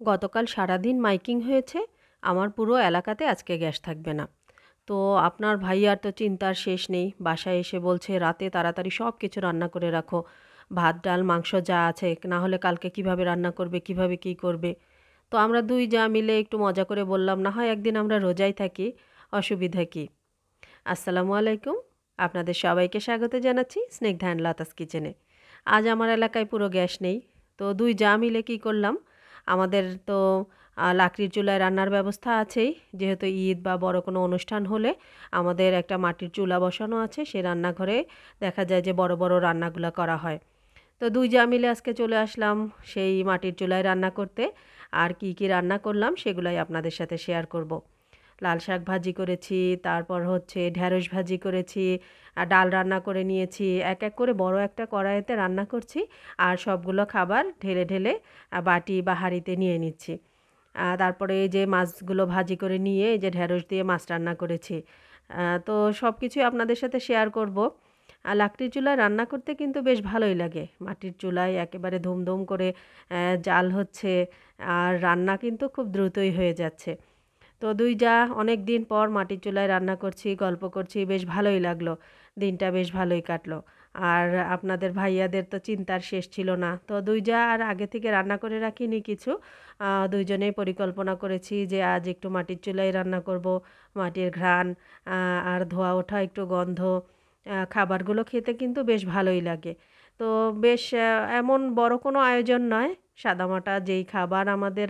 গতকাল সারাদিন মাইকিং হয়েছে, আমার পুরো এলাকাতে আজকে গ্যাস থাকবে না। তো আপনার ভাইয়ার তো চিন্তার শেষ নেই। বাসায় এসে বলছে রাতে তাড়াতাড়ি সব কিছু রান্না করে রাখো। ভাত, ডাল, মাংস যা আছে, না হলে কালকে কিভাবে রান্না করবে, কিভাবে কি করবে? তো আমরা ২ যা মিলে একটু মজা করে বললাম, না হয় একদিন আমরা রোজাই থাকি, অসুবিধা কি? আসসালামু আলাইকুম। আপনাদের সবাইকে স্বাগত জানাচ্ছি স্নিগ্ধা অ্যান্ড লতাস কিচেনে। আজ আমার এলাকায় পুরো গ্যাস নেই। তো ২ যা মিলে কি করলাম, আমাদের তো লাকড়ির চুলায় রান্নার ব্যবস্থা আছেই। যেহেতু ঈদ বা বড় কোনো অনুষ্ঠান হলে আমাদের একটা মাটির চুলা বসানো আছে। সে রান্নাঘরে দেখা যায় যে বড়, বড় রান্নাগুলা করা হয়। তো ২ যা মিলে আজকে চলে আসলাম সেই মাটির চুলায় রান্না করতে। আর কি, কি রান্না করলাম সেগুলাই আপনাদের সাথে শেয়ার করব। লাল শাক ভাজি করেছি, তারপর হচ্ছে ঢ্যাঁড়স ভাজি করেছি, ডাল রান্না করে নিয়েছি। এক, এক করে বড় একটা কড়াইতে রান্না করছি আর সবগুলো খাবার ঢেলে, ঢেলে বাটি বা হাঁড়িতে নিয়ে নিচ্ছি। তারপরে এই যে মাছগুলো ভাজি করে নিয়ে এই যে ঢ্যাঁড়স দিয়ে মাছ রান্না করেছি। তো সবকিছুই আপনাদের সাথে শেয়ার করব। লাকড়ির চুলায় রান্না করতে কিন্তু বেশ ভালোই লাগে। মাটির চুলায় একেবারে ধুমধুম করে জাল হচ্ছে আর রান্না কিন্তু খুব দ্রুতই হয়ে যাচ্ছে। তো ২ যা অনেকদিন পর মাটির চুলায় রান্না করছি, গল্প করছি, বেশ ভালোই লাগলো। দিনটা বেশ ভালোই কাটলো। আর আপনাদের ভাইয়াদের তো চিন্তার শেষ ছিল না। তো ২ যা আর আগে থেকে রান্না করে রাখিনি কিছু। ২ জনেই পরিকল্পনা করেছি যে আজ একটু মাটির চুলায় রান্না করব। মাটির ঘ্রাণ আ আর ধোঁয়া ওঠা একটু গন্ধ, খাবারগুলো খেতে কিন্তু বেশ ভালোই লাগে। তো বেশ এমন বড় কোনো আয়োজন নয়। সাদামাটা যেই খাবার আমাদের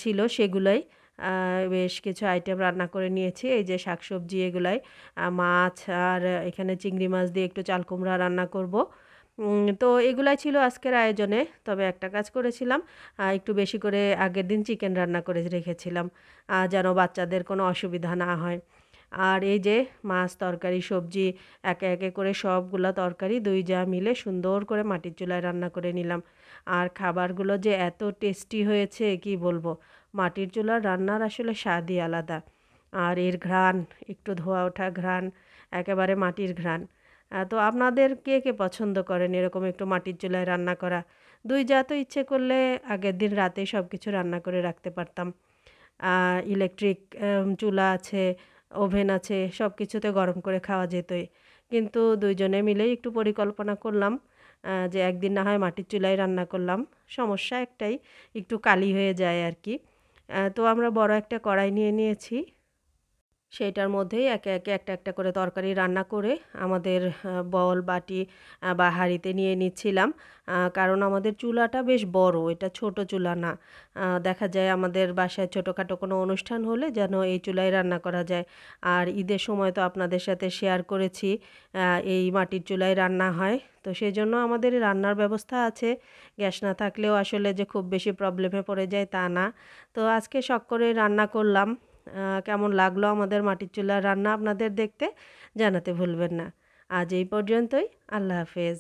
ছিল সেগুলোই। আ বেশ কিছু আইটেম রান্না করে নিয়েছি। এই যে শাকসবজি এগুলাই। মাছ আর এখানে চিংড়ি মাছ দিয়ে একটু চাল কুমড়া রান্না করব। তো এগুলাই ছিল আজকের আয়োজনে। তবে একটা কাজ করেছিলাম, একটু বেশি করে আগের দিন চিকেন রান্না করে রেখেছিলাম। যেন বাচ্চাদের কোনো অসুবিধা না হয়। আর এই যে মাছ, তরকারি, সবজি একে, একে করে সবগুলা তরকারি ২ যা মিলে সুন্দর করে মাটির চুলায় রান্না করে নিলাম। আর খাবারগুলো যে এত টেস্টি হয়েছে কি বলবো। মাটির চুলার রান্নার আসলে স্বাদই আলাদা। আর এর ঘ্রাণ, একটু ধোঁয়া ওঠা ঘ্রাণ, একেবারে মাটির ঘ্রাণ। তো আপনাদের কে, কে পছন্দ করেন এরকম একটু মাটির চুলায় রান্না করা? ২ যা তো ইচ্ছে করলে আগের দিন রাতেই সবকিছু রান্না করে রাখতে পারতাম। আ ইলেকট্রিক চুলা আছে, ওভেন আছে, সবকিছুতে গরম করে খাওয়া যেতই। কিন্তু ২ জনে মিলেই একটু পরিকল্পনা করলাম যে একদিন না হয় মাটির চুলায় রান্না করলাম। সমস্যা একটাই, একটু কালি হয়ে যায় আরকি। তো আমরা বড় একটা কড়াই নিয়ে নিয়েছি। সেইটার মধ্যেই একে, একে একটা, একটা করে তরকারি রান্না করে আমাদের বল, বাটি বা হাঁড়িতে নিয়ে নিচ্ছিলাম। কারণ আমাদের চুলাটা বেশ বড়, এটা ছোট চুলা না। দেখা যায় আমাদের বাসায় ছোটখাটো কোনো অনুষ্ঠান হলে যেন এই চুলায় রান্না করা যায়। আর ঈদের সময় তো আপনাদের সাথে শেয়ার করেছি, এই মাটির চুলায় রান্না হয়। তো সেজন্য আমাদের রান্নার ব্যবস্থা আছে। গ্যাস না থাকলেও আসলে যে খুব বেশি প্রবলেমে পড়ে যায় তা না। তো আজকে শখ করে রান্না করলাম। কেমন লাগলো আমাদের মাটির চুলার রান্না আপনাদের দেখতে জানাতে ভুলবেন না। আজ এই পর্যন্তই। আল্লাহ হাফেজ।